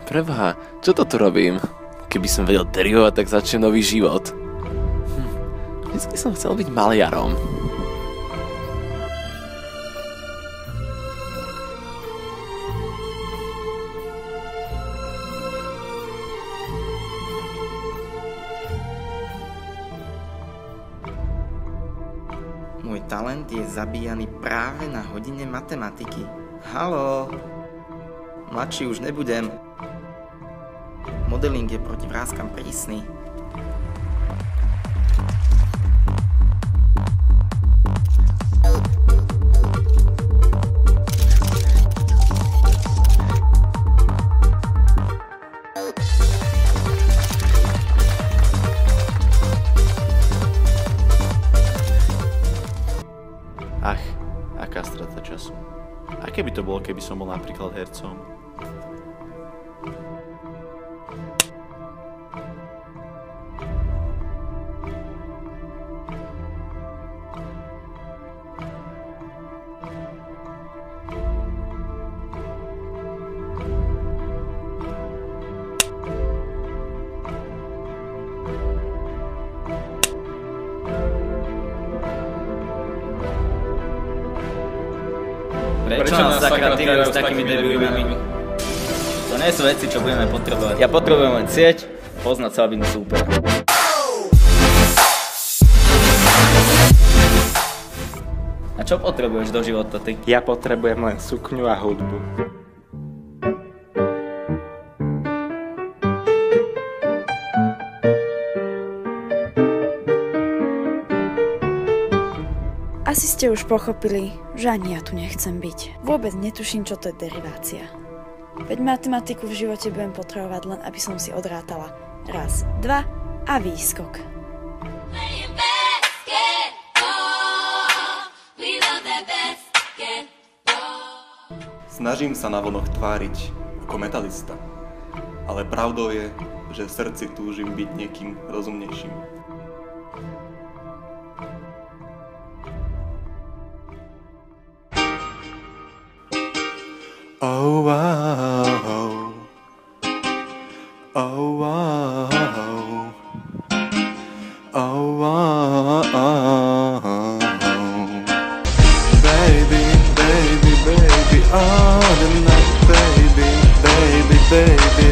Preboha, čo to tu robím? Keby som vedel derihovať, tak začne nový život. Vždycky som chcel byť maliarom. Môj talent je zabíjaný práve na hodine matematiky. Haló? Mladší už nebudem. Modeling je proti vráskam prísny. Ach, aká strata času. Aké by to bolo, keby som bol napríklad hercom? Prečo nás sakra týrajú s takými debilami? To nie sú veci, čo budeme potrebovať. Ja potrebujem len sieť, poznať slabinu súpera. A čo potrebuješ do života ty? Ja potrebujem len sukňu a hudbu. Asi ste už pochopili, že ani ja tu nechcem byť. Vôbec netuším, čo to je derivácia. Veď matematiku v živote budem potrebovať len, aby som si odrátala raz, dva a výskok. Snažím sa navonok tváriť ako metalista, ale pravdou je, že v srdci túžim byť niekým rozumnejším. Oh wow, oh wow, oh wow, baby, baby, baby, all the night, baby, baby, baby.